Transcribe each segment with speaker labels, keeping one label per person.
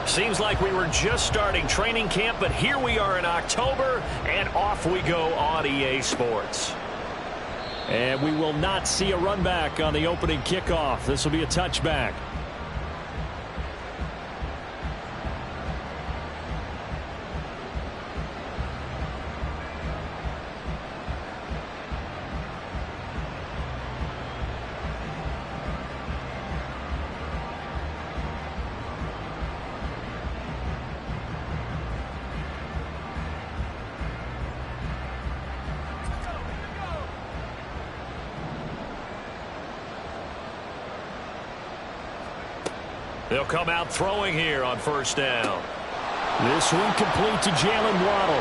Speaker 1: Seems like we were just starting training camp, but here we are in October, and off we go on EA Sports.
Speaker 2: And we will not see a run back on the opening kickoff. This will be a touchback.
Speaker 1: They'll come out throwing here on first down.
Speaker 2: This one complete to Jalen Waddle.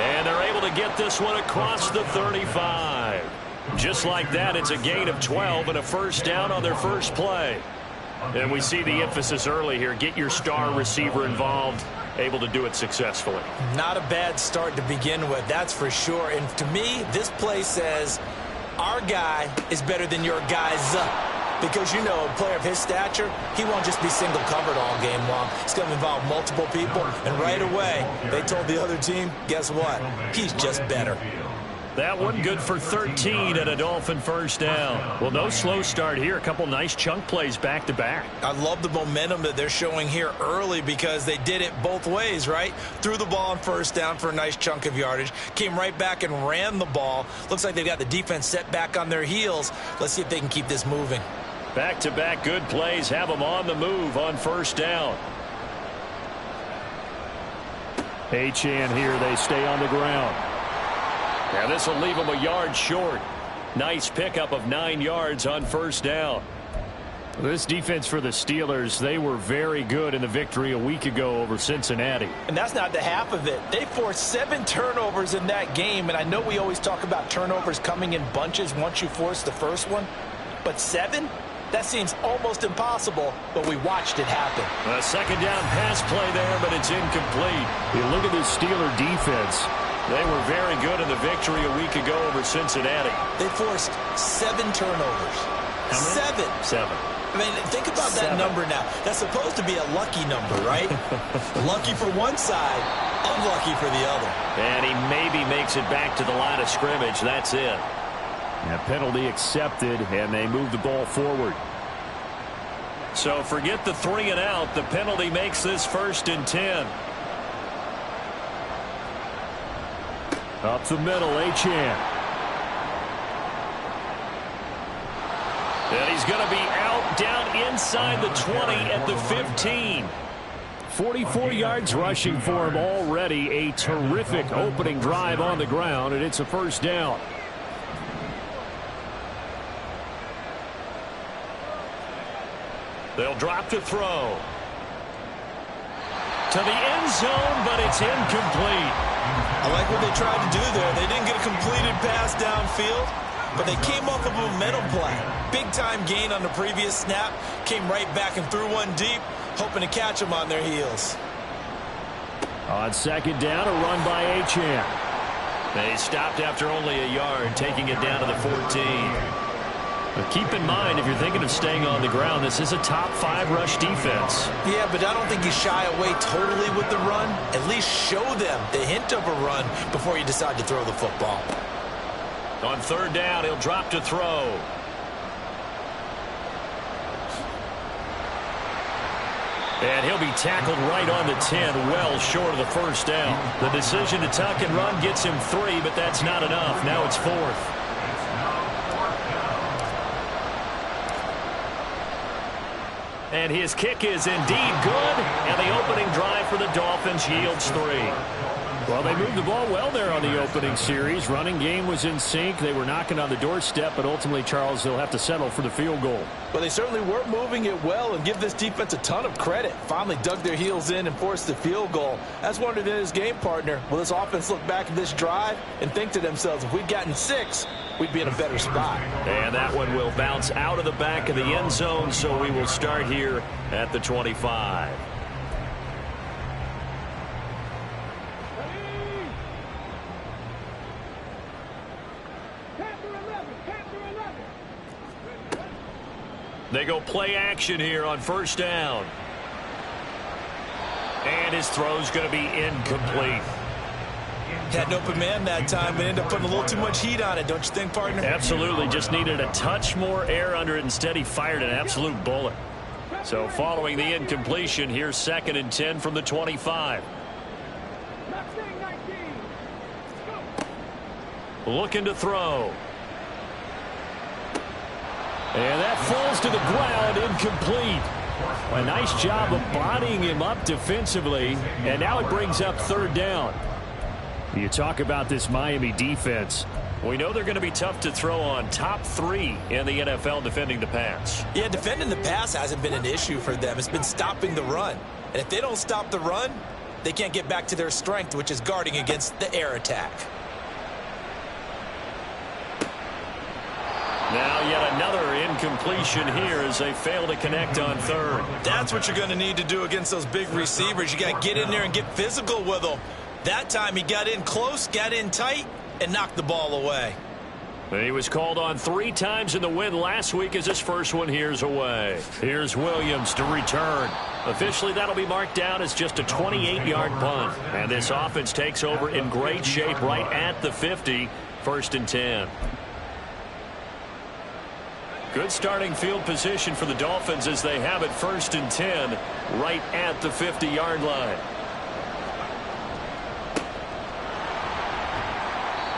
Speaker 1: And they're able to get this one across the 35. Just like that, it's a gain of 12 and a first down on their first play. And we see the emphasis early here. Get your star receiver involved. Able to do it successfully.
Speaker 3: Not a bad start to begin with, that's for sure. And to me, this play says our guy is better than your guy's. Because, you know, a player of his stature, he won't just be single covered all game long. It's going to involve multiple people. And right away, they told the other team, guess what? He's just better.
Speaker 1: That one good for 13 and a Dolphin first down. Well, no slow start here. A couple nice chunk plays back-to-back.
Speaker 3: I love the momentum that they're showing here early because they did it both ways, right? Threw the ball on first down for a nice chunk of yardage. Came right back and ran the ball. Looks like they've got the defense set back on their heels. Let's see if they can keep this moving.
Speaker 1: Back-to-back good plays have them on the move on first down.
Speaker 2: Achane here. They stay on the ground.
Speaker 1: Now this will leave them a yard short. Nice pickup of 9 yards on first down.
Speaker 2: This defense for the Steelers, they were very good in the victory a week ago over Cincinnati.
Speaker 3: And that's not the half of it. They forced 7 turnovers in that game, and I know we always talk about turnovers coming in bunches once you force the first one, but 7? That seems almost impossible, but we watched it happen.
Speaker 1: A second down pass play there, but it's incomplete.
Speaker 2: You look at this Steeler defense.
Speaker 1: They were very good in the victory a week ago over Cincinnati.
Speaker 3: They forced 7 turnovers.
Speaker 1: How many?
Speaker 3: 7. I mean, think about that number now. That's supposed to be a lucky number, right? Lucky for one side, unlucky for the other.
Speaker 1: And he maybe makes it back to the line of scrimmage. That's it.
Speaker 2: A penalty accepted, and they move the ball forward.
Speaker 1: So forget the 3 and out. The penalty makes this 1st and 10.
Speaker 2: Up the middle, Achane.
Speaker 1: And he's going to be out down inside the 20 at the 15.
Speaker 2: 44 yards rushing for him already. A terrific opening drive on the ground, and it's a first down.
Speaker 1: They'll drop to throw. To the end zone, but it's incomplete.
Speaker 3: I like what they tried to do there. They didn't get a completed pass downfield, but they came off of a momentum play. Big-time gain on the previous snap. Came right back and threw one deep, hoping to catch them on their heels.
Speaker 2: On second down, a run by Achane.
Speaker 1: They stopped after only a yard, taking it down to the 14. But keep in mind, if you're thinking of staying on the ground, this is a top 5 rush defense.
Speaker 3: Yeah, but I don't think you shy away totally with the run. At least show them the hint of a run before you decide to throw the football.
Speaker 1: On third down, he'll drop to throw. And he'll be tackled right on the 10, well short of the first down. The decision to tuck and run gets him 3, but that's not enough. Now it's 4th. And his kick is indeed good, and the opening drive for the Dolphins yields 3.
Speaker 2: Well, they moved the ball well there on the opening series. Running game was in sync. They were knocking on the doorstep, but ultimately, Charles, they'll have to settle for the field goal.
Speaker 3: Well, they certainly were moving it well, and give this defense a ton of credit. Finally dug their heels in and forced the field goal. That's wondered in his game partner. Will this offense look back at this drive and think to themselves, if we'd gotten 6, we'd be in a better spot.
Speaker 1: And that one will bounce out of the back of the end zone, so we will start here at the 25. They go play action here on first down. And his throw's going to be incomplete.
Speaker 3: Had an open man that time, but ended up putting a little too much heat on it, don't you think, partner?
Speaker 1: Absolutely. Just needed a touch more air under it. Instead, he fired an absolute bullet. So following the incompletion, here's 2nd and 10 from the 25. Looking to throw.
Speaker 2: And that falls to the ground, incomplete. A nice job of bodying him up defensively, and now it brings up 3rd down. You talk about this Miami defense.
Speaker 1: We know they're going to be tough to throw on. Top 3 in the NFL defending the pass.
Speaker 3: Yeah, defending the pass hasn't been an issue for them. It's been stopping the run. And if they don't stop the run, they can't get back to their strength, which is guarding against the air attack.
Speaker 1: Now yet another incompletion here as they fail to connect on 3rd.
Speaker 3: That's what you're going to need to do against those big receivers. You got to get in there and get physical with them. That time he got in close, got in tight, and knocked the ball away.
Speaker 1: He was called on 3 times in the win last week as his first one here's away. Here's Williams to return. Officially, that'll be marked down as just a 28-yard punt. And this offense takes over in great shape right at the 50, 1st and 10. Good starting field position for the Dolphins as they have it 1st and 10 right at the 50-yard line.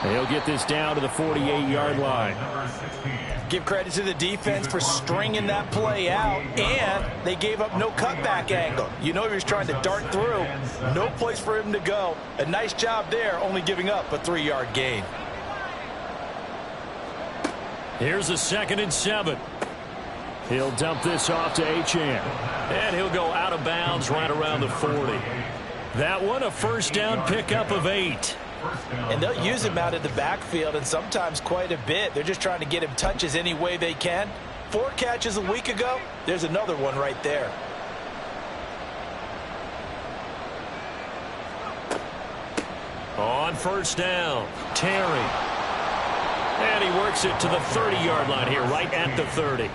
Speaker 2: He'll get this down to the 48-yard line.
Speaker 3: Give credit to the defense for stringing that play out, and they gave up no cutback angle. You know he was trying to dart through. No place for him to go. A nice job there, only giving up a 3-yard gain.
Speaker 2: Here's a 2nd and 7. He'll dump this off to Achane.
Speaker 1: And he'll go out of bounds right around the 40.
Speaker 2: That one a 1st down pickup of 8.
Speaker 3: And they'll use him out of the backfield, and sometimes quite a bit. They're just trying to get him touches any way they can. 4 catches a week ago. There's another one right there.
Speaker 1: On 1st down, Terry. And he works it to the 30-yard line here, right at the 30.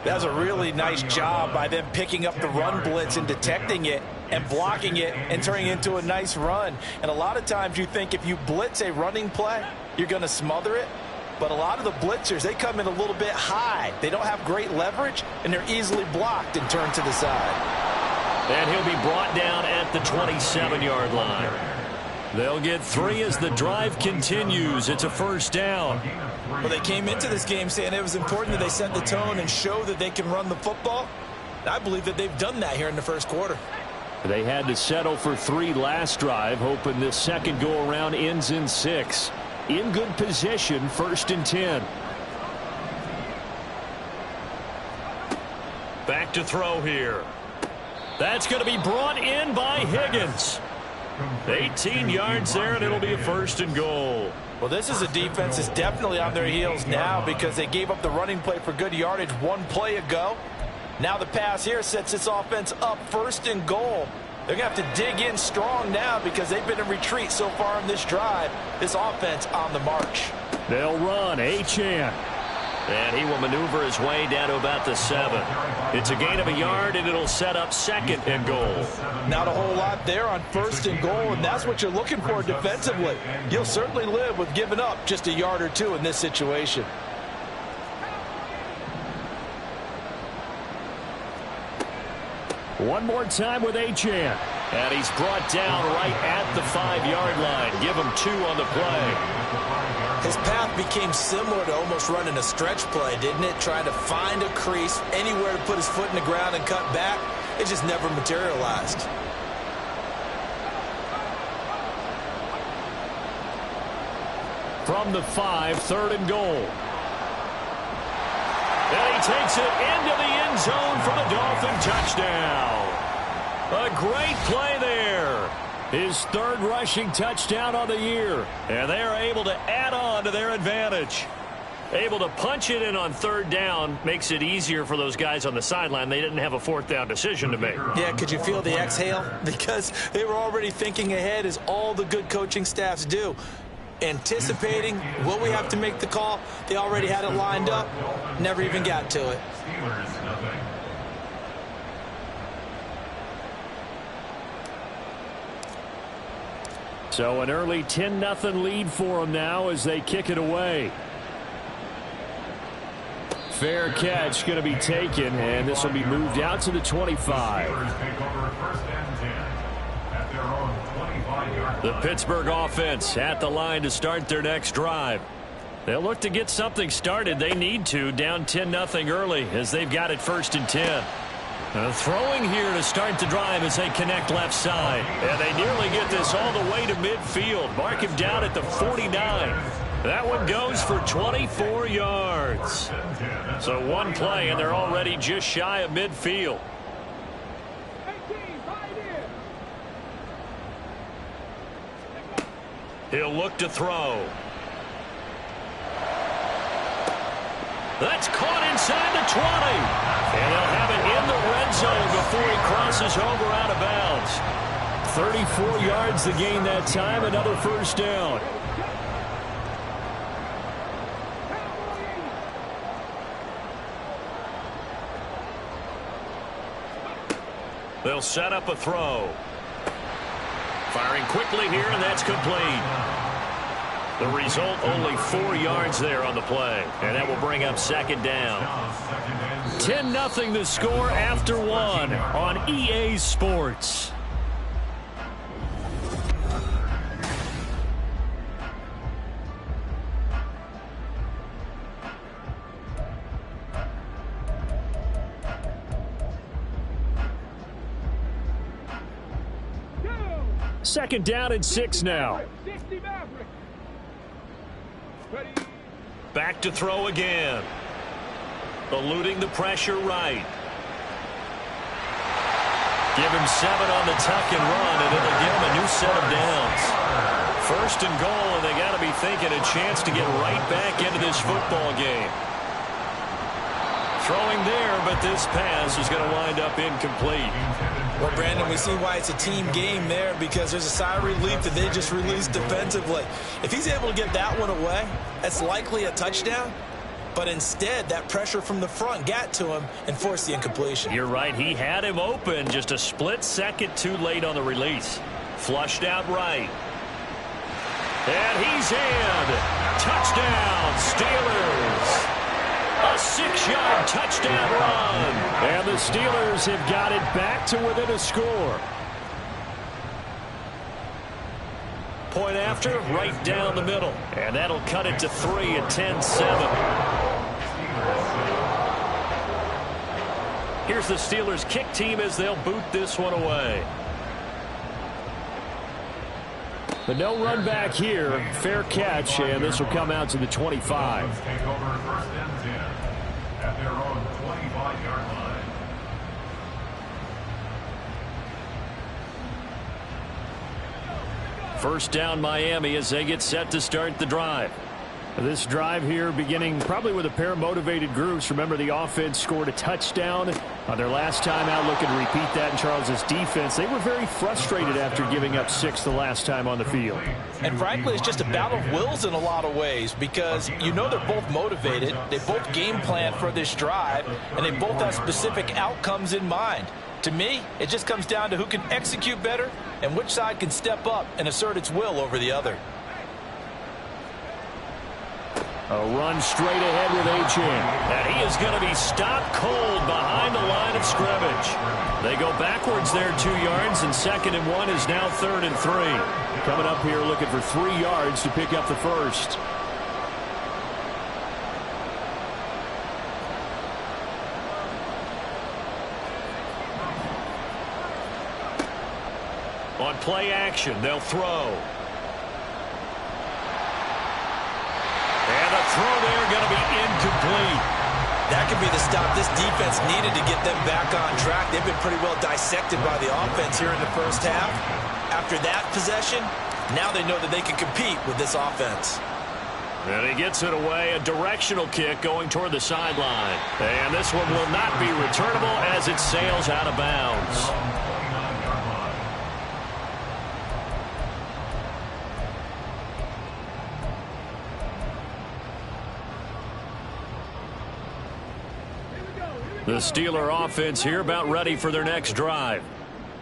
Speaker 3: That's a really nice job by them picking up the run blitz and detecting it and blocking it and turning it into a nice run. And a lot of times you think if you blitz a running play, you're going to smother it. But a lot of the blitzers, they come in a little bit high. They don't have great leverage, and they're easily blocked and turned to the side.
Speaker 1: And he'll be brought down at the 27-yard line. They'll get 3 as the drive continues. It's a 1st down.
Speaker 3: Well, they came into this game saying it was important that they set the tone and show that they can run the football. I believe that they've done that here in the 1st quarter.
Speaker 2: They had to settle for 3 last drive, hoping this second go-around ends in 6. In good position, 1st and 10.
Speaker 1: Back to throw here. That's going to be brought in by Higgins. 18 yards there, and it'll be a 1st and goal.
Speaker 3: Well, this is a defense that's definitely on their heels now because they gave up the running play for good yardage 1 play ago. Now the pass here sets this offense up 1st and goal. They're going to have to dig in strong now because they've been in retreat so far in this drive. This offense on the march.
Speaker 2: They'll run. Achane.
Speaker 1: And he will maneuver his way down to about the 7. It's a gain of a yard, and it'll set up 2nd and goal.
Speaker 3: Not a whole lot there on 1st and goal, and that's what you're looking for defensively. You'll certainly live with giving up just a yard or 2 in this situation.
Speaker 2: One more time with Achane.
Speaker 1: And he's brought down right at the 5-yard line. Give him 2 on the play.
Speaker 3: His path became similar to almost running a stretch play, didn't it? Trying to find a crease, anywhere to put his foot in the ground and cut back. It just never materialized.
Speaker 2: From the 5, 3rd and goal.
Speaker 1: And he takes it into the end zone for the Dolphin touchdown. A great play there.
Speaker 2: His 3rd rushing touchdown on the year.
Speaker 1: And they're able to add on to their advantage. Able to punch it in on 3rd down makes it easier for those guys on the sideline. They didn't have a 4th down decision to make.
Speaker 3: Yeah, could you feel the exhale? Because they were already thinking ahead, as all the good coaching staffs do. Anticipating what we have to make the call. They already had it lined up. Never even got to it.
Speaker 2: So an early 10-0 lead for them now as they kick it away. Fair catch going to be taken, and this will be moved out to the 25.
Speaker 1: The Pittsburgh offense at the line to start their next drive. They'll look to get something started. They need to, down 10-0 early as they've got it 1st and 10. Throwing here to start the drive as they connect left side. And they nearly get this all the way to midfield. Mark him down at the 49. That one goes for 24 yards. So one play, and they're already just shy of midfield. He'll look to throw. That's caught inside the 20. And they'll have it in the red zone before he crosses over out of bounds.
Speaker 2: 34 yards to gain that time, another 1st down.
Speaker 1: They'll set up a throw. Firing quickly here, and that's complete. The result, only 4 yards there on the play. And that will bring up 2nd down.
Speaker 2: 10-0 the score after 1 on EA Sports. Second down and 6 now.
Speaker 1: Back to throw again. Eluding the pressure right. Give him 7 on the tuck and run, and it'll give him a new set of downs. 1st and goal, and they got to be thinking a chance to get right back into this football game. Throwing there, but this pass is going to wind up incomplete.
Speaker 3: Well, Brandon, we see why it's a team game there, because there's a sigh of relief that they just released defensively. If he's able to get that one away, that's likely a touchdown. But instead, that pressure from the front got to him and forced the incompletion.
Speaker 1: You're right. He had him open, just a split second too late on the release. Flushed out right. And he's in. Touchdown, Steelers. A 6-yard touchdown run.
Speaker 2: And the Steelers have got it back to within a score.
Speaker 1: Point after, right down the middle. And that'll cut it to 3 at 10-7. Here's the Steelers kick team as they'll boot this one away.
Speaker 2: But no run back here. Fair catch, and this will come out to the 25.
Speaker 4: Take over 1st and 10 at their own 25-yard line.
Speaker 1: First down Miami as they get set to start the drive.
Speaker 2: This drive here beginning probably with a pair of motivated groups. Remember, the offense scored a touchdown on their last time out. Looking to repeat that in Charles's defense. They were very frustrated after giving up 6 the last time on the field.
Speaker 3: And frankly, it's just a battle of wills in a lot of ways, because you know they're both motivated. They both game plan for this drive, and they both have specific outcomes in mind. To me, it just comes down to who can execute better and which side can step up and assert its will over the other.
Speaker 2: A run straight ahead with H.N.
Speaker 1: And he is going to be stopped cold behind the line of scrimmage. They go backwards there 2 yards, and 2nd and 1 is now 3rd and 3.
Speaker 2: Coming up here looking for 3 yards to pick up the first.
Speaker 1: On play action, they'll throw. And the throw there going to be incomplete.
Speaker 3: That could be the stop this defense needed to get them back on track. They've been pretty well dissected by the offense here in the first half. After that possession, now they know that they can compete with this offense.
Speaker 1: And he gets it away, a directional kick going toward the sideline. And this one will not be returnable as it sails out of bounds. The Steeler offense here about ready for their next drive.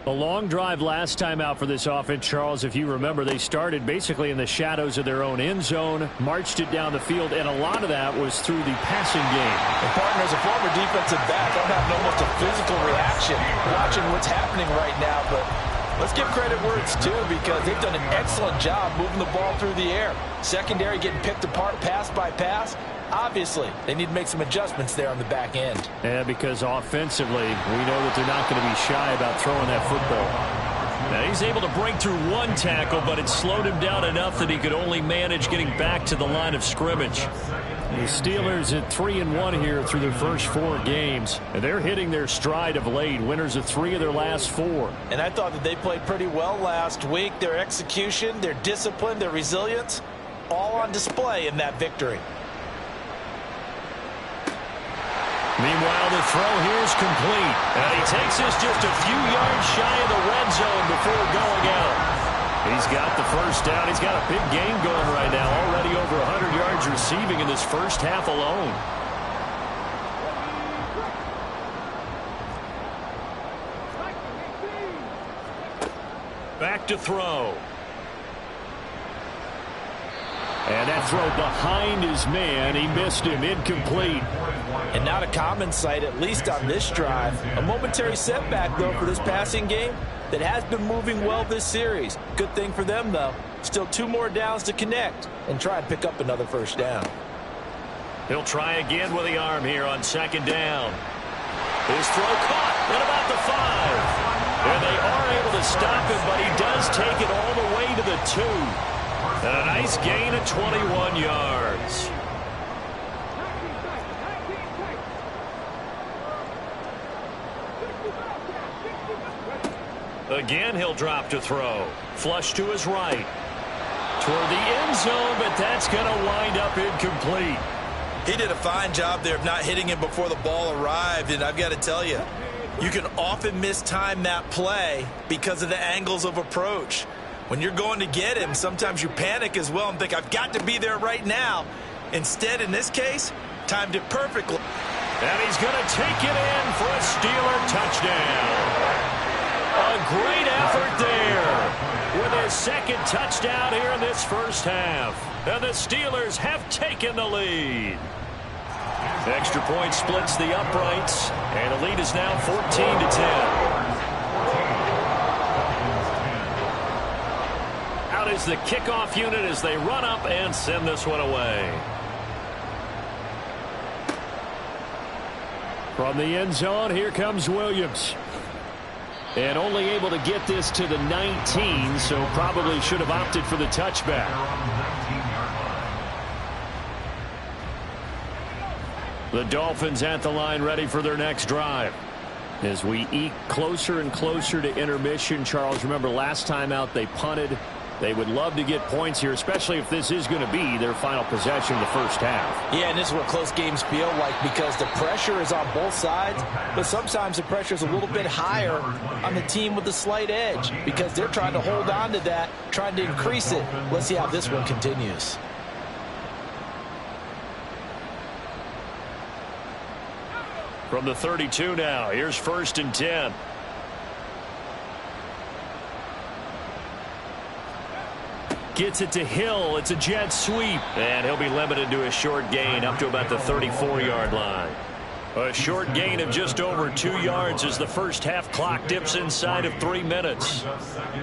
Speaker 2: A long drive last time out for this offense, Charles. If you remember, they started basically in the shadows of their own end zone, marched it down the field, and a lot of that was through the passing game.
Speaker 3: The partner's a former defensive back. I'm having almost a physical reaction watching what's happening right now, but let's give credit where it's due because they've done an excellent job moving the ball through the air. Secondary getting picked apart pass by pass. Obviously, they need to make some adjustments there on the back end.
Speaker 2: Yeah, because offensively, we know that they're not going to be shy about throwing that football.
Speaker 1: Now he's able to break through one tackle, but it slowed him down enough that he could only manage getting back to the line of scrimmage.
Speaker 2: The Steelers at 3-1 here through their first 4 games, and they're hitting their stride of late. Winners of 3 of their last 4.
Speaker 3: And I thought that they played pretty well last week. Their execution, their discipline, their resilience, all on display in that victory.
Speaker 1: Meanwhile, the throw here is complete. And he takes this just a few yards shy of the red zone before going out. He's got the first down. He's got a big game going right now. Already over 100 yards receiving in this first half alone. Back to throw.
Speaker 2: And that throw behind his man. He missed him. Incomplete.
Speaker 3: And not a common sight, at least on this drive. A momentary setback, though, for this passing game that has been moving well this series. Good thing for them, though. Still 2 more downs to connect and try and pick up another first down.
Speaker 1: He'll try again with the arm here on second down. His throw caught at about the 5. And they are able to stop him, but he does take it all the way to the 2. And a nice gain of 21 yards. Again, he'll drop to throw. Flush to his right. Toward the end zone, but that's going to wind up incomplete.
Speaker 3: He did a fine job there of not hitting him before the ball arrived, and I've got to tell you, you can often mistime that play because of the angles of approach. When you're going to get him, sometimes you panic as well and think, I've got to be there right now. Instead, in this case, timed it perfectly.
Speaker 1: And he's going to take it in for a Steeler touchdown. A great effort there with his second touchdown here in this first half. And the Steelers have taken the lead. Extra point splits the uprights, and the lead is now 14-10. Out is the kickoff unit as they run up and send this one away.
Speaker 2: From the end zone, here comes Williams. And only able to get this to the 19, so probably should have opted for the touchback. The Dolphins at the line ready for their next drive. As we eke closer and closer to intermission, Charles, remember last time out they punted. They would love to get points here, especially if this is going to be their final possession of the first half.
Speaker 3: Yeah, and this is what close games feel like because the pressure is on both sides, but sometimes the pressure is a little bit higher on the team with the slight edge because they're trying to hold on to that, trying to increase it. Let's see how this one continues.
Speaker 1: From the 32 now, here's 1st and 10. Gets it to Hill. It's a jet sweep. And he'll be limited to a short gain up to about the 34-yard line. A short gain of just over 2 yards as the first half clock dips inside of 3 minutes.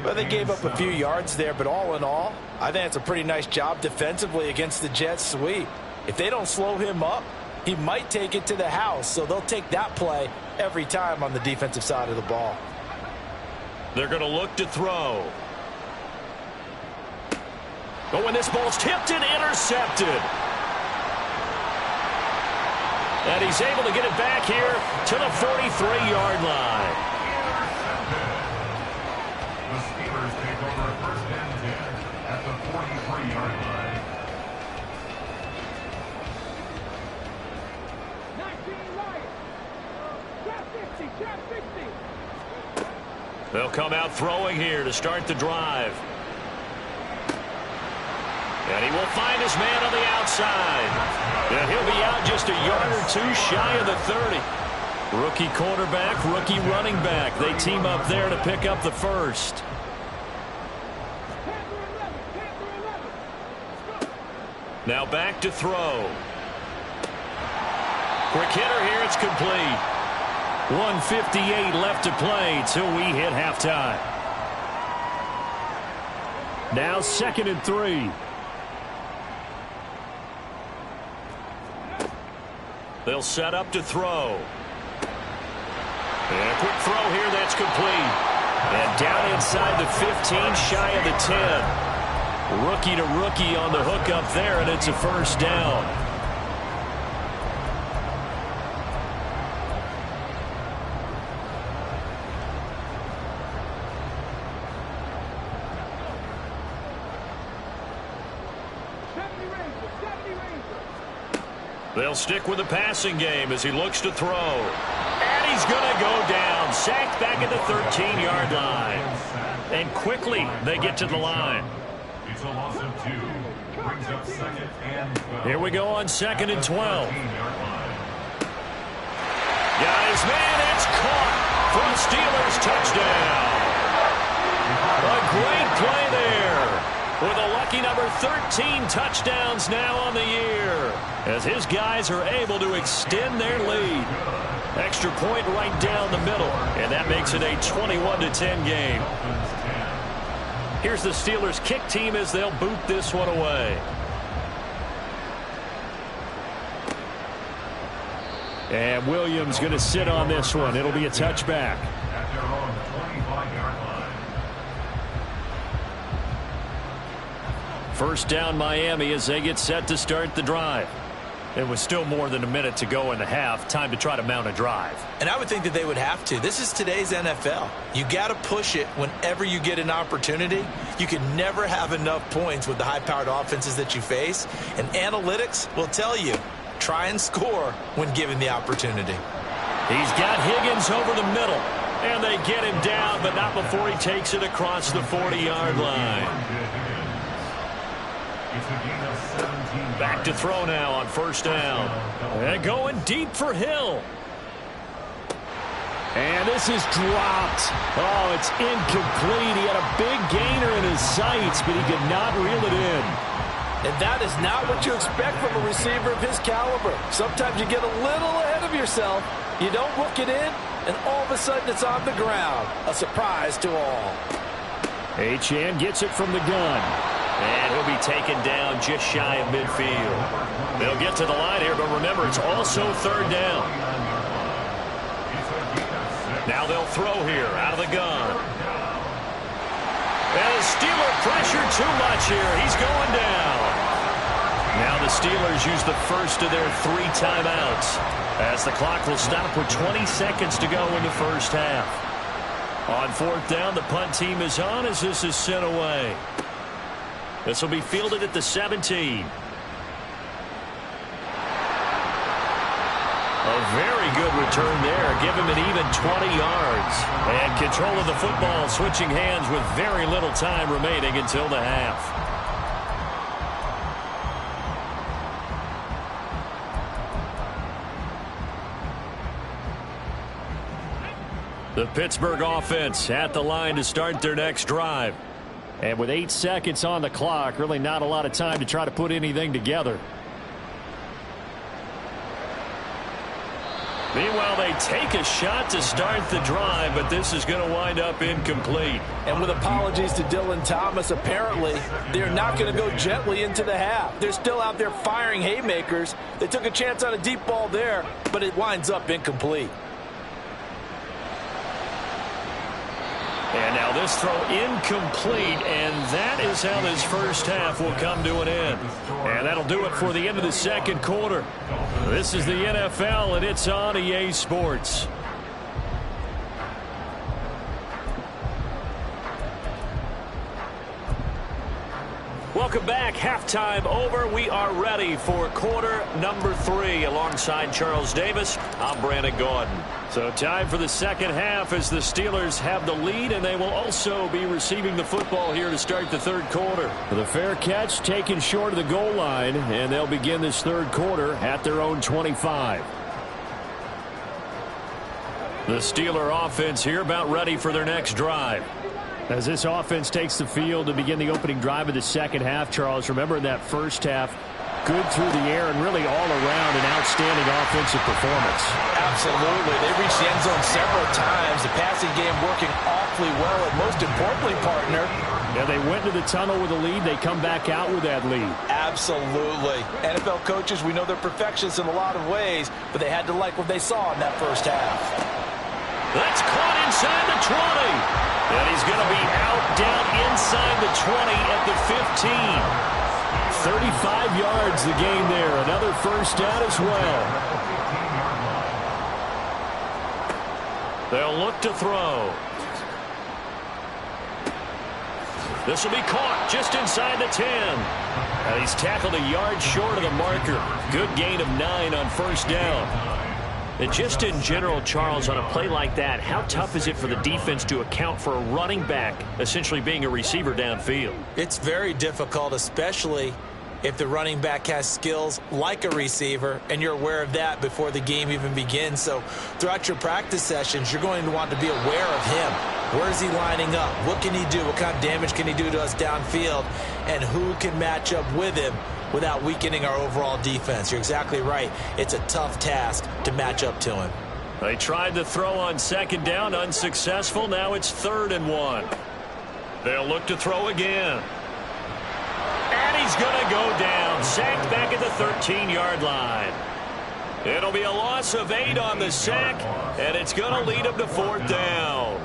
Speaker 3: Well, they gave up a few yards there, but all in all, I think it's a pretty nice job defensively against the jet sweep. If they don't slow him up, he might take it to the house, so they'll take that play every time on the defensive side of the ball.
Speaker 1: They're going to look to throw. Oh, and this ball's tipped and intercepted. And he's able to get it back here to the 43-yard line.
Speaker 4: The Steelers take over 1st and 10 at the 43-yard line.
Speaker 5: 19 right. Trap 50, trap 50.
Speaker 1: They'll come out throwing here to start the drive. And he will find his man on the outside. And he'll be out just a yard or two shy of the 30.
Speaker 2: Rookie quarterback, rookie running back. They team up there to pick up the first. Now back to throw. Quick hitter here. It's complete. 1:58 left to play till we hit halftime. Now 2nd and 3. They'll set up to throw. And a quick throw here. That's complete. And down inside the 15, shy of the 10. Rookie to rookie on the hook up there, and it's a first down. They'll stick with the passing game as he looks to throw. And he's going to go down. Sacked back at the 13-yard line. And quickly they get to the line.
Speaker 4: It's a loss of 2. Brings up 2nd and 12.
Speaker 2: Here we go on 2nd and 12. Got his man. It's caught for a Steelers touchdown. A great play there. With a lucky number 13 touchdowns now on the year, as his guys are able to extend their lead. Extra point right down the middle, and that makes it a 21-10 game. Here's the Steelers kick team as they'll boot this one away. And Williams going to sit on this one. It'll be a touchback.
Speaker 4: At their own 25-yard line.
Speaker 2: First down Miami as they get set to start the drive. It was still more than a minute to go in the half. Time to try to mount a drive.
Speaker 3: And I would think that they would have to. This is today's NFL. You got to push it whenever you get an opportunity. You can never have enough points with the high-powered offenses that you face. And analytics will tell you, try and score when given the opportunity.
Speaker 2: He's got Higgins over the middle. And they get him down, but not before he takes it across the 40-yard line. Back to throw now on first down. And going deep for Hill. And this is dropped. Oh, it's incomplete. He had a big gainer in his sights, but he could not reel it in.
Speaker 6: And that is not what you expect from a receiver of his caliber. Sometimes you get a little ahead of yourself. You don't hook it in, and all of a sudden it's on the ground. A surprise to all.
Speaker 2: Achane gets it from the gun. And he'll be taken down just shy of midfield. They'll get to the line here, but remember, it's also third down. Now they'll throw here out of the gun. And the Steeler pressure too much here. He's going down. Now the Steelers use the first of their 3 timeouts, as the clock will stop with 20 seconds to go in the first half. On fourth down, the punt team is on as this is sent away. This will be fielded at the 17. A very good return there. Give him an even 20 yards. And control of the football, switching hands with very little time remaining until the half. The Pittsburgh offense at the line to start their next drive. And with 8 seconds on the clock, really not a lot of time to try to put anything together. Meanwhile, they take a shot to start the drive, but this is going to wind up incomplete.
Speaker 6: And with apologies to Dylan Thomas, apparently they're not going to go gently into the half. They're still out there firing haymakers. They took a chance on a deep ball there, but it winds up incomplete.
Speaker 2: And now this throw incomplete, and that is how this first half will come to an end. And that'll do it for the end of the second quarter. This is the NFL, and it's on EA Sports. Welcome back. Halftime over. We are ready for quarter number 3. Alongside Charles Davis, I'm Brandon Gordon. So time for the second half as the Steelers have the lead, and they will also be receiving the football here to start the third quarter. The fair catch taken short of the goal line, and they'll begin this third quarter at their own 25.
Speaker 1: The Steeler offense here about ready for their next drive.
Speaker 2: As this offense takes the field to begin the opening drive of the second half, Charles, remember in that first half, good through the air and really all around an outstanding offensive performance.
Speaker 3: Absolutely. They reached the end zone several times. The passing game working awfully well. And most importantly, partner,
Speaker 2: yeah, they went to the tunnel with a lead. They come back out with that lead.
Speaker 3: Absolutely. NFL coaches, we know they're perfectionists in a lot of ways, but they had to like what they saw in that first half.
Speaker 1: That's caught inside the 20. And he's going to be out down inside the 20 at the 15.
Speaker 2: 35 yards the gain there. Another first down as well.
Speaker 1: They'll look to throw. This will be caught just inside the 10. And he's tackled a yard short of the marker. Good gain of 9 on first down. And just in general, Charles, on a play like that, how tough is it for the defense to account for a running back essentially being a receiver downfield?
Speaker 3: It's very difficult, especially if the running back has skills like a receiver, and you're aware of that before the game even begins. So throughout your practice sessions, you're going to want to be aware of him. Where is he lining up? What can he do? What kind of damage can he do to us downfield? And who can match up with him without weakening our overall defense? You're exactly right. It's a tough task to match up to him.
Speaker 1: They tried to throw on second down, unsuccessful. Now it's 3rd and 1. They'll look to throw again. And he's going to go down. Sacked back at the 13-yard line. It'll be a loss of 8 on the sack, and it's going to lead him to 4th down.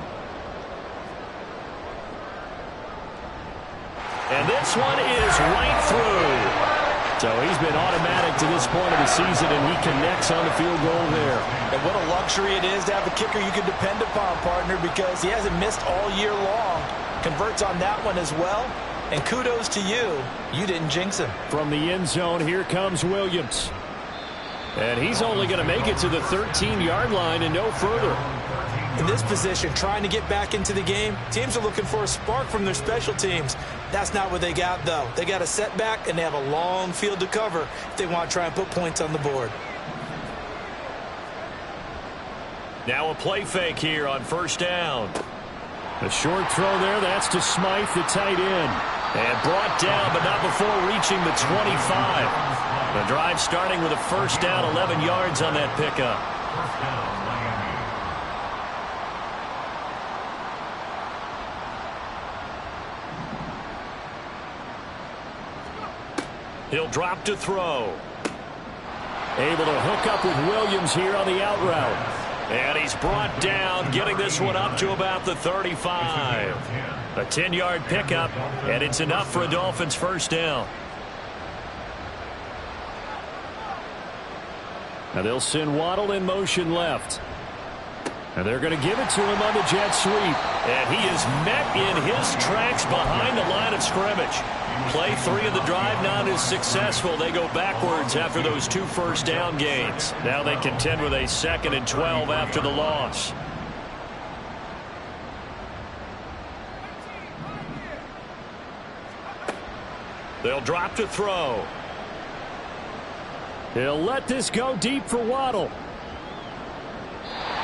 Speaker 1: And this one is right through.
Speaker 2: So he's been automatic to this point of the season, and he connects on the field goal there.
Speaker 3: And what a luxury it is to have a kicker you can depend upon, partner, because he hasn't missed all year long. Converts on that one as well. And kudos to you. You didn't jinx him.
Speaker 2: From the end zone, here comes Williams. And he's only going to make it to the 13-yard line and no further.
Speaker 3: In this position, trying to get back into the game, teams are looking for a spark from their special teams. That's not what they got, though. They got a setback, and they have a long field to cover if they want to try and put points on the board.
Speaker 1: Now a play fake here on first down.
Speaker 2: A short throw there. That's to Smythe, the tight end.
Speaker 1: And brought down, but not before reaching the 25. The drive starting with a first down, 11 yards on that pickup. He'll drop to throw.
Speaker 2: Able to hook up with Williams here on the out route.
Speaker 1: And he's brought down, getting this one up to about the 35. A 10-yard pickup, and it's enough for a Dolphins first down.
Speaker 2: Now they'll send Waddle in motion left. And they're going to give it to him on the jet sweep.
Speaker 1: And he is met in his tracks behind the line of scrimmage. Play 3 of the drive not as successful. They go backwards after those 2 first down gains. Now they contend with a 2nd and 12 after the loss. They'll drop to throw.
Speaker 2: He'll let this go deep for Waddle.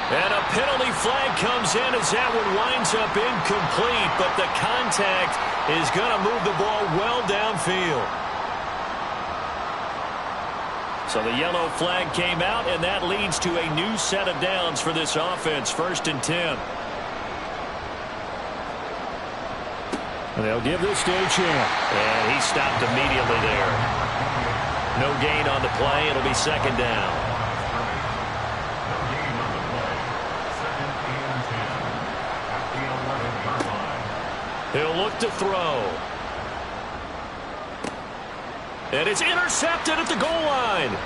Speaker 1: And a penalty flag comes in as that one winds up incomplete, but the contact is going to move the ball well downfield. So the yellow flag came out, and that leads to a new set of downs for this offense, 1st and 10.
Speaker 2: And they'll give this to Champ.
Speaker 1: And he stopped immediately there. No gain on the play. It'll be 2nd down. He'll look to throw. And it's intercepted at the goal line.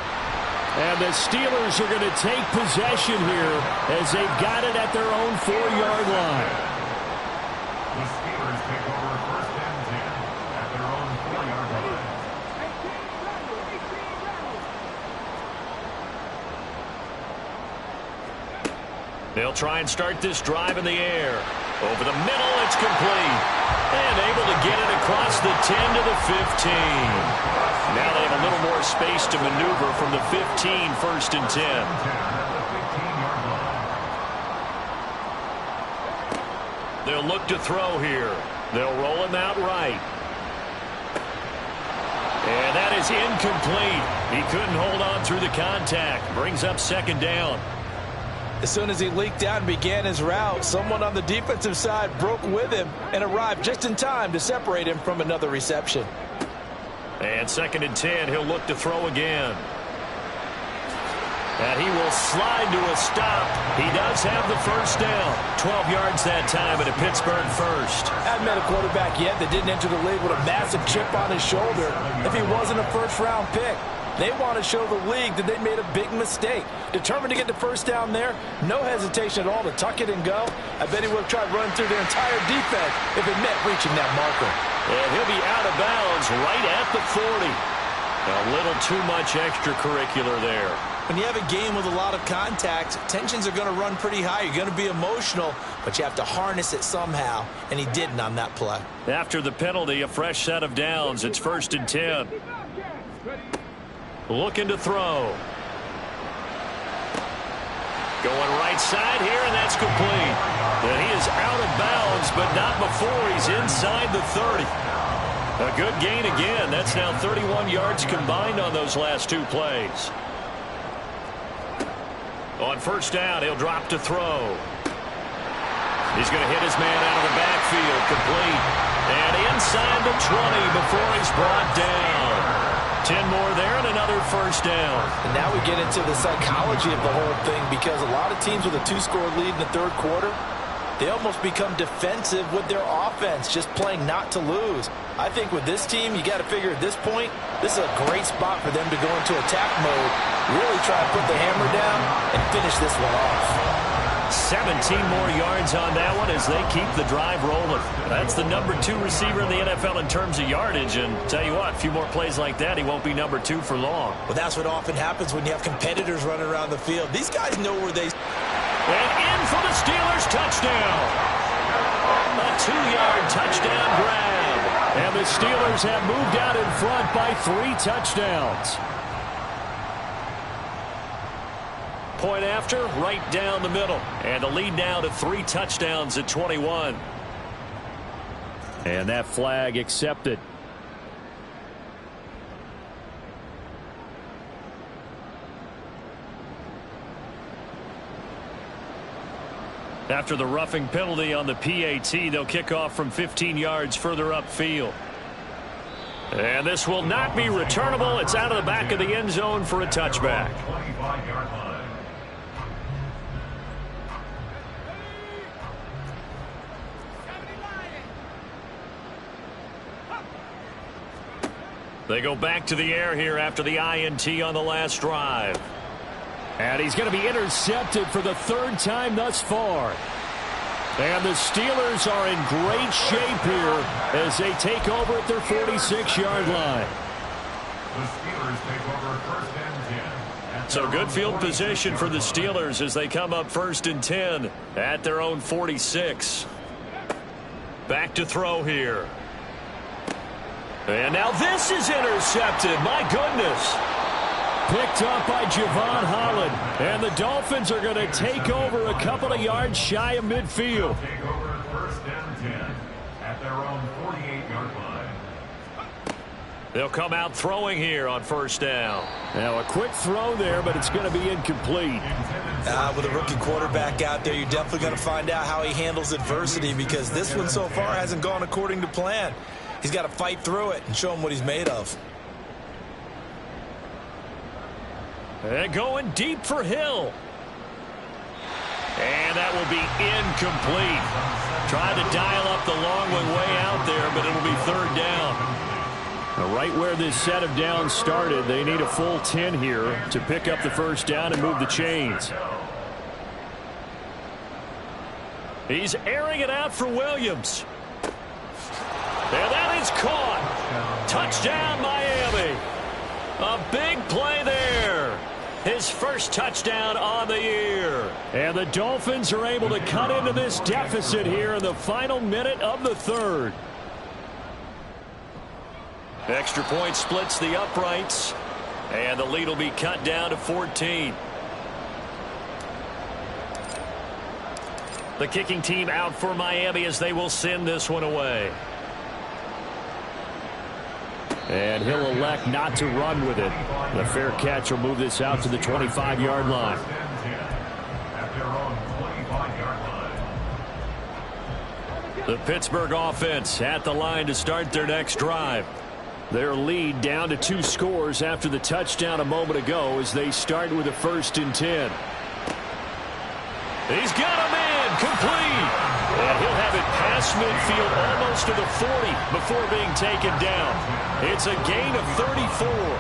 Speaker 2: And the Steelers are going to take possession here as they've got it at their own 4-yard line.
Speaker 4: The Steelers take over 1st and 10 at their own 4-yard line.
Speaker 1: They'll try and start this drive in the air. Over the middle, it's complete. And able to get it across the 10 to the 15. Now they have a little more space to maneuver from the 15, 1st and 10. They'll look to throw here. They'll roll him out right. And that is incomplete. He couldn't hold on through the contact. Brings up second down.
Speaker 3: As soon as he leaked out and began his route, someone on the defensive side broke with him and arrived just in time to separate him from another reception.
Speaker 1: And 2nd and 10, he'll look to throw again. And he will slide to a stop. He does have the first down. 12 yards that time and a Pittsburgh first.
Speaker 3: I haven't met a quarterback yet that didn't enter the league with a massive chip on his shoulder if he wasn't a first-round pick. They want to show the league that they made a big mistake. Determined to get the first down there, no hesitation at all to tuck it and go. I bet he would have tried running through their entire defense if it meant reaching that marker.
Speaker 1: And he'll be out of bounds right at the 40. A little too much extracurricular there.
Speaker 3: When you have a game with a lot of contact, tensions are going to run pretty high. You're going to be emotional, but you have to harness it somehow, and he didn't on that play.
Speaker 1: After the penalty, a fresh set of downs. It's 1st and 10. Looking to throw. Going right side here, and that's complete. And he is out of bounds, but not before he's inside the 30. A good gain again. That's now 31 yards combined on those last 2 plays. On 1st down, he'll drop to throw. He's going to hit his man out of the backfield, complete. And inside the 20 before he's brought down. 10 more there and another first down.
Speaker 3: And now we get into the psychology of the whole thing, because a lot of teams with a 2-score lead in the 3rd quarter, they almost become defensive with their offense, just playing not to lose. I think with this team, you got to figure at this point, this is a great spot for them to go into attack mode, really try to put the hammer down and finish this one off.
Speaker 1: 17 more yards on that one as they keep the drive rolling. That's the number 2 receiver in the NFL in terms of yardage, and tell you what, a few more plays like that, he won't be number 2 for long.
Speaker 3: Well, that's what often happens when you have competitors running around the field. These guys know where they...
Speaker 1: And in for the Steelers, touchdown. A 2-yard touchdown grab.
Speaker 2: And the Steelers have moved out in front by 3 touchdowns.
Speaker 1: Point after, right down the middle. And the lead now to 3 touchdowns at 21.
Speaker 2: And that flag accepted.
Speaker 1: After the roughing penalty on the PAT, they'll kick off from 15 yards further upfield. And this will not be returnable. It's out of the back of the end zone for a touchback.
Speaker 4: 25-yard line.
Speaker 1: They go back to the air here after the INT on the last drive.
Speaker 2: And he's going to be intercepted for the 3rd time thus far. And the Steelers are in great shape here as they take over at their 46-yard line.
Speaker 4: The Steelers take over 1st and 10.
Speaker 1: So good field position for the Steelers as they come up 1st and 10 at their own 46. Back to throw here. And now this is intercepted. My goodness.
Speaker 2: Picked up by Javon Holland. And the Dolphins are going to take over a couple of yards shy of midfield.
Speaker 4: Take over 1st and 10 at their own 48-yard line.
Speaker 1: They'll come out throwing here on 1st down.
Speaker 2: Now a quick throw there, but it's going to be incomplete.
Speaker 3: With a rookie quarterback out there, you're definitely going to find out how he handles adversity, because this one so far hasn't gone according to plan. He's got to fight through it and show him what he's made of.
Speaker 1: And going deep for Hill. And that will be incomplete. Tried to dial up the long way out there, but it'll be 3rd down.
Speaker 2: Now right where this set of downs started, they need a full 10 here to pick up the 1st down and move the chains.
Speaker 1: He's airing it out for Williams. And that is caught. Touchdown, Miami. A big play there. His first touchdown on the year.
Speaker 2: And the Dolphins are able to cut into this deficit here in the final minute of the 3rd.
Speaker 1: Extra point splits the uprights. And the lead will be cut down to 14. The kicking team out for Miami as they will send this one away.
Speaker 2: And he'll elect not to run with it. The fair catch will move this out to the 25-yard line.
Speaker 1: The Pittsburgh offense at the line to start their next drive.
Speaker 2: Their lead down to 2 scores after the touchdown a moment ago as they start with a 1st and 10.
Speaker 1: He's got a man complete. And he'll have it past midfield almost to the 40 before being taken down. It's a gain of 34.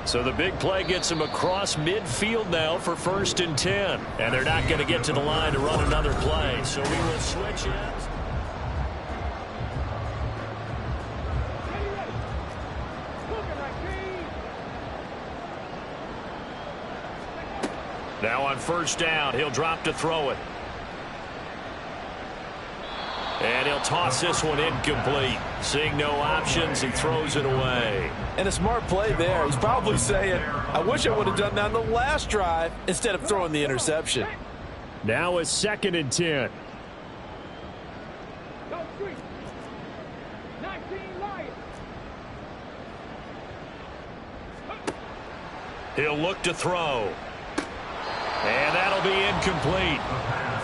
Speaker 1: So the big play gets him across midfield now for 1st and 10. And they're not going to get to the line to run another play. So we will switch ends. Now on 1st down, he'll drop to throw it. And he'll toss this one incomplete. Seeing no options, he throws it away.
Speaker 6: And a smart play there. He's probably saying, I wish I would have done that on the last drive instead of throwing the interception.
Speaker 2: Now a 2nd and 10.
Speaker 1: He'll look to throw. And that'll be incomplete.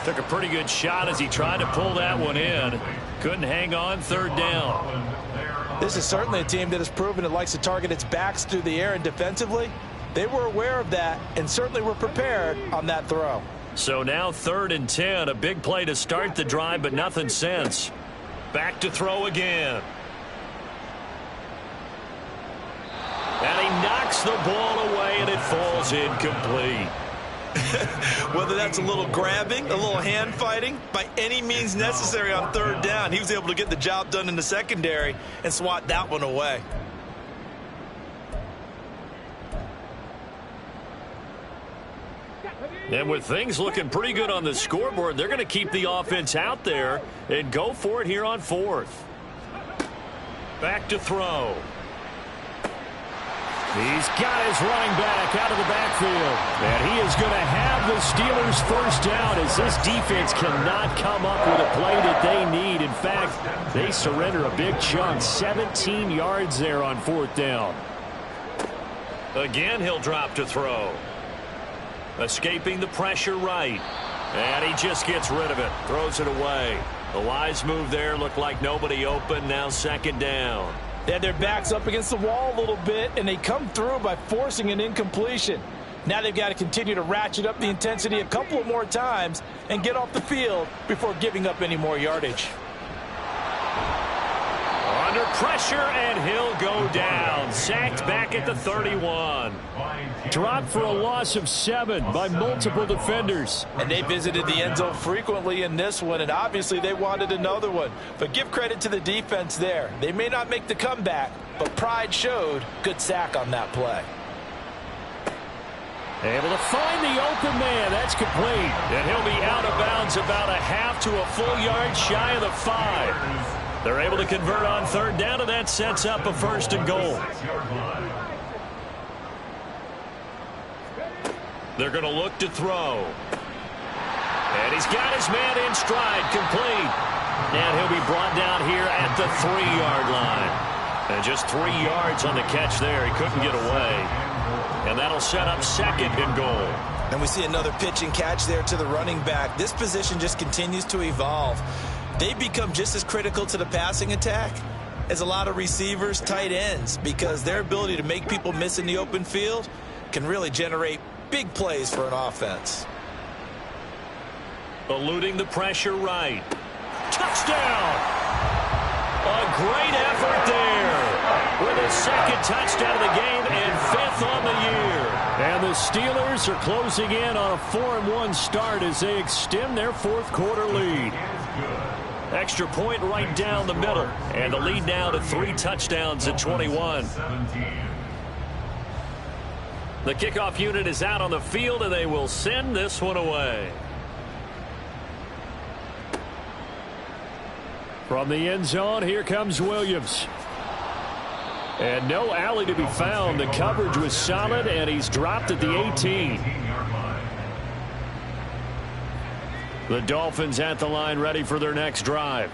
Speaker 1: Took a pretty good shot as he tried to pull that one in. Couldn't hang on. 3rd down.
Speaker 3: This is certainly a team that has proven it likes to target its backs through the air and defensively. They were aware of that and certainly were prepared on that throw.
Speaker 1: So now 3rd and 10. A big play to start the drive, but nothing since. Back to throw again. And he knocks the ball away, and it falls incomplete.
Speaker 3: Whether that's a little grabbing, a little hand fighting, by any means necessary on 3rd down, he was able to get the job done in the secondary and swat that one away.
Speaker 1: And with things looking pretty good on the scoreboard, they're going to keep the offense out there and go for it here on 4th. Back to throw.
Speaker 2: He's got his running back out of the backfield. And he is going to have the Steelers 1st down as this defense cannot come up with a play that they need. In fact, they surrender a big chunk. 17 yards there on 4th down.
Speaker 1: Again, he'll drop to throw. Escaping the pressure right. And he just gets rid of it. Throws it away. The wise move there. Looked like nobody open. Now 2nd down.
Speaker 3: They had their backs up against the wall a little bit, and they come through by forcing an incompletion. Now they've got to continue to ratchet up the intensity a couple of more times and get off the field before giving up any more yardage.
Speaker 1: Under pressure, and he'll go down. Sacked back at the 31.
Speaker 2: Dropped for a loss of 7 by multiple defenders.
Speaker 3: And they visited the end zone frequently in this one, and obviously they wanted another one. But give credit to the defense there. They may not make the comeback, but pride showed. Good sack on that play.
Speaker 2: Able to find the open man. That's complete.
Speaker 1: And he'll be out of bounds about a half to a full yard shy of the 5. They're able to convert on 3rd down, and that sets up a 1st and goal. They're going to look to throw. And he's got his man in stride, complete. And he'll be brought down here at the 3-yard line. And just 3 yards on the catch there. He couldn't get away. And that'll set up 2nd and goal.
Speaker 3: And we see another pitch and catch there to the running back. This position just continues to evolve. They become just as critical to the passing attack as a lot of receivers, tight ends, because their ability to make people miss in the open field can really generate big plays for an offense.
Speaker 1: Eluding the pressure right. Touchdown! A great effort there with his 2nd touchdown of the game and 5th on the year.
Speaker 2: And the Steelers are closing in on a 4-1 start as they extend their 4th quarter lead.
Speaker 1: Extra point right down the middle. And the lead now to 3 touchdowns at 21. The kickoff unit is out on the field, and they will send this one away.
Speaker 2: From the end zone, here comes Williams. And no alley to be found. The coverage was solid, and he's dropped at the 18. The Dolphins at the line ready for their next drive.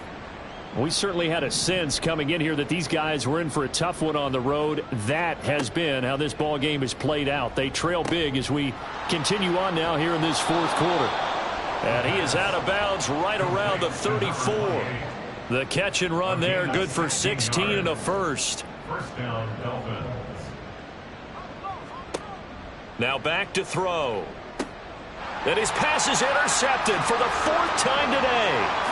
Speaker 2: We certainly had a sense coming in here that these guys were in for a tough one on the road. That has been how this ball game has played out. They trail big as we continue on now here in this fourth quarter. And he is out of bounds right around the 34. The catch and run there, good for 16 and a first.
Speaker 4: First down, Dolphins.
Speaker 1: Now back to throw. And his pass is intercepted for the fourth time today.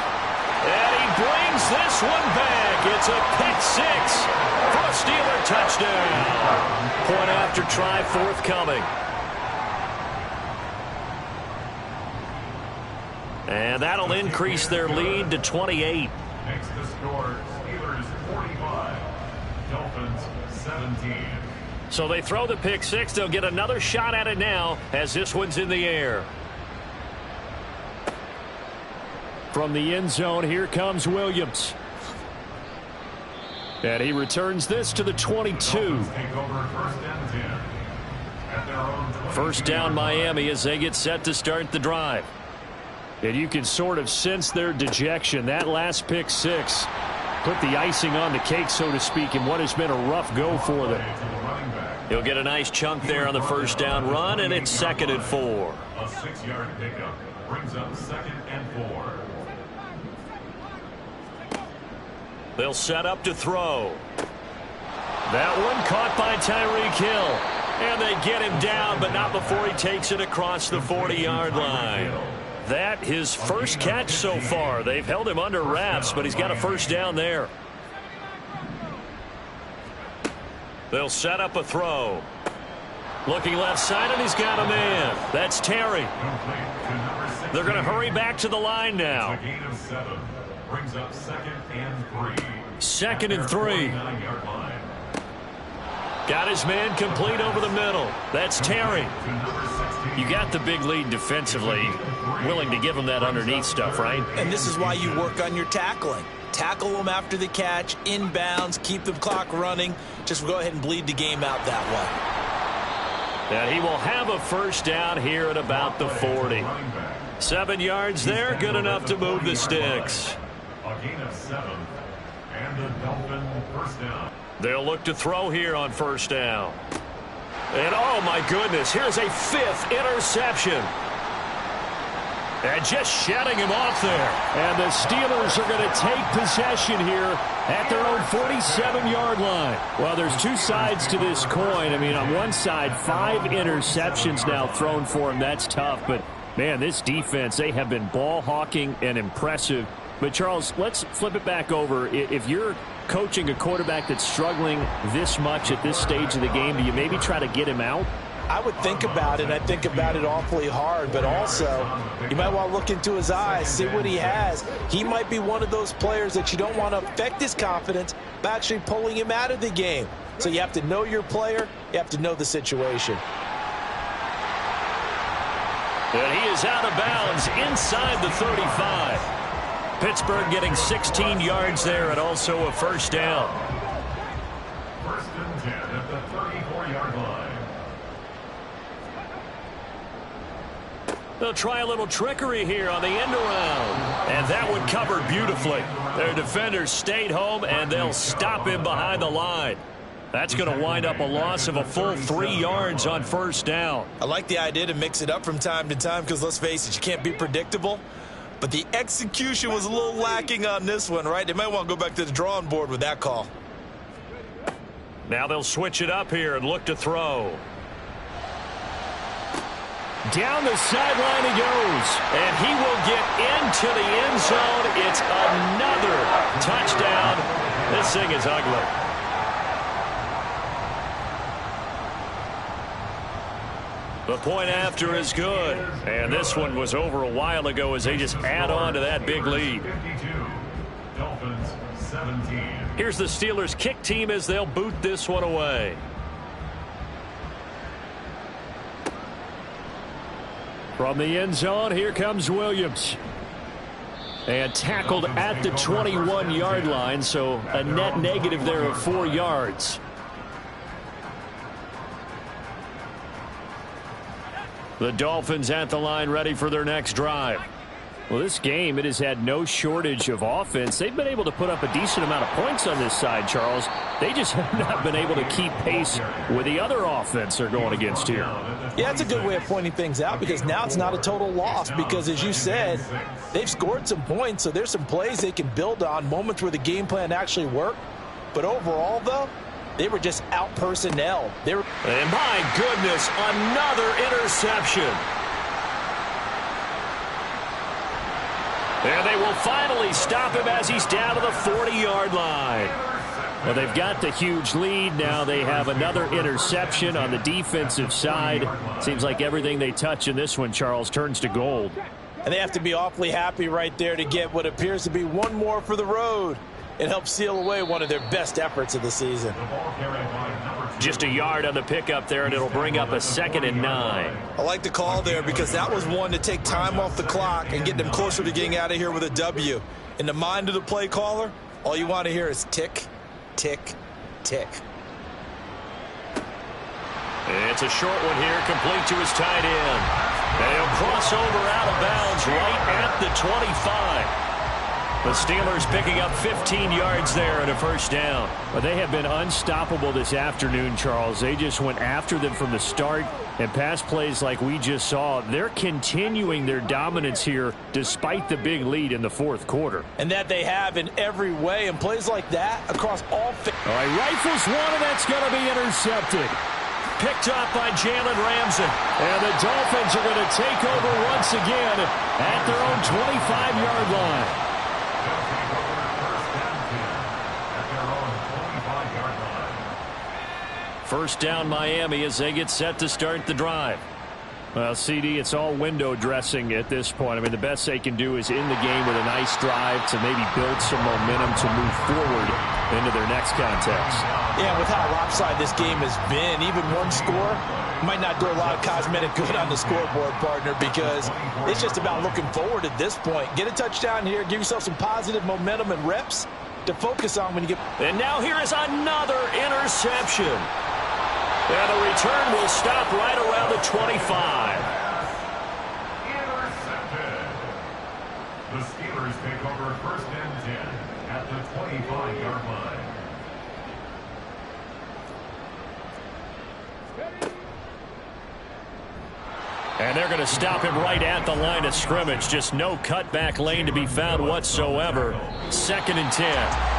Speaker 1: And he brings this one back. It's a pick six for a Steeler touchdown. Point after try forthcoming. And that'll increase their lead to 28.
Speaker 4: Makes the score Steelers 45, Dolphins 17.
Speaker 1: So they throw the pick six. They'll get another shot at it now as this one's in the air.
Speaker 2: From the end zone, here comes Williams. And he returns this to the 22.
Speaker 4: Take over first and 10 at their own 22.
Speaker 1: First down Miami as they get set to start the drive.
Speaker 2: And you can sort of sense their dejection. That last pick six put the icing on the cake, so to speak, in what has been a rough go for them.
Speaker 1: He'll get a nice chunk there on the first down run, and it's 2nd and 4.
Speaker 4: A 6-yard pickup brings up 2nd and 4.
Speaker 1: They'll set up to throw. That one caught by Tyreek Hill. And they get him down, but not before he takes it across the 40-yard line. That his first catch so far. They've held him under wraps, but he's got a first down there. They'll set up a throw. Looking left side, and he's got a man. That's Terry. They're going to hurry back to the line now.
Speaker 4: A gain of 7 brings up 2nd and 3.
Speaker 1: 2nd and 3. Got his man complete over the middle. That's Terry. You got the big lead defensively. Willing to give him that underneath stuff, right?
Speaker 3: And this is why you work on your tackling. Tackle them after the catch, inbounds, keep the clock running. Just go ahead and bleed the game out that way.
Speaker 1: And he will have a first down here at about the 40. 7 yards there, good enough to move the sticks.
Speaker 4: A gain of 7 and the Dolphin first down.
Speaker 1: They'll look to throw here on first down. And oh my goodness, here's a 5th interception. And just shutting him off there.
Speaker 2: And the Steelers are going to take possession here at their own 47-yard line. Well, there's two sides to this coin. I mean, on one side, 5 interceptions now thrown for him. That's tough. But, man, this defense, they have been ball hawking and impressive. But, Charles, let's flip it back over. If you're coaching a quarterback that's struggling this much at this stage of the game, do you maybe try to get him out?
Speaker 3: I would think about it. I think about it awfully hard, but also you might want to look into his eyes, see what he has. He might be one of those players that you don't want to affect his confidence by actually pulling him out of the game. So you have to know your player. You have to know the situation.
Speaker 1: And he is out of bounds inside the 35. Pittsburgh getting 16 yards there and also a first down.
Speaker 4: First and 10 at the 34-yard line.
Speaker 1: They'll try a little trickery here on the end around. And that one covered beautifully. Their defenders stayed home, and they'll stop him behind the line. That's going to wind up a loss of a full 3 yards on first down.
Speaker 3: I like the idea to mix it up from time to time because, let's face it, you can't be predictable. But the execution was a little lacking on this one, right? They might want to go back to the drawing board with that call.
Speaker 1: Now they'll switch it up here and look to throw.
Speaker 2: Down the sideline he goes.
Speaker 1: And he will get into the end zone. It's another touchdown. This thing is ugly. The point after is good. And this one was over a while ago as they just add on to that big lead.
Speaker 4: 52, Dolphins 17.
Speaker 1: Here's the Steelers kick team as they'll boot this one away.
Speaker 2: From the end zone, here comes Williams. And tackled at the 21-yard line, so a net negative there of 4 yards. The Dolphins at the line ready for their next drive. Well, this game, it has had no shortage of offense. They've been able to put up a decent amount of points on this side, Charles. They just have not been able to keep pace with the other offense they're going against here.
Speaker 3: Yeah, it's a good way of pointing things out because now it's not a total loss because, as you said, they've scored some points, so there's some plays they can build on, moments where the game plan actually worked. But overall, though, they were just out-personnel.
Speaker 1: And my goodness, another interception. And they will finally stop him as he's down to the 40-yard line. Well, they've got the huge lead. Now they have another interception on the defensive side. Seems like everything they touch in this one, Charles, turns to gold.
Speaker 3: And they have to be awfully happy right there to get what appears to be one more for the road. It helps seal away one of their best efforts of the season.
Speaker 1: Just a yard on the pickup there, and it'll bring up a 2nd and 9.
Speaker 7: I like the call there because that was one to take time off the clock and get them closer to getting out of here with a W. In the mind of the play caller, all you want to hear is tick, tick, tick.
Speaker 1: It's a short one here, complete to his tight end. And he'll cross over out of bounds right at the 25. The Steelers picking up 15 yards there and a first down.
Speaker 2: Well, they have been unstoppable this afternoon, Charles. They just went after them from the start, and pass plays like we just saw, they're continuing their dominance here despite the big lead in the fourth quarter.
Speaker 3: And that they have in every way, and plays like that across all.
Speaker 2: All right, rifles one, and that's going to be intercepted.
Speaker 1: Picked up by Jalen Ramsey.
Speaker 2: And the Dolphins are going to take over once again at their own 25-yard line.
Speaker 1: First down Miami as they get set to start the drive.
Speaker 2: Well, CD, it's all window dressing at this point. I mean, the best they can do is end the game with a nice drive to maybe build some momentum to move forward into their next contest.
Speaker 3: Yeah, with how lopsided this game has been, even one score might not do a lot of cosmetic good on the scoreboard, partner, because it's just about looking forward at this point. Get a touchdown here, give yourself some positive momentum and reps to focus on when you get.
Speaker 1: And now here is another interception. And the return will stop right around the 25.
Speaker 4: Intercepted. The Steelers take over 1st and 10 at the 25-yard line.
Speaker 1: And they're going to stop him right at the line of scrimmage. Just no cutback lane to be found whatsoever. 2nd and 10.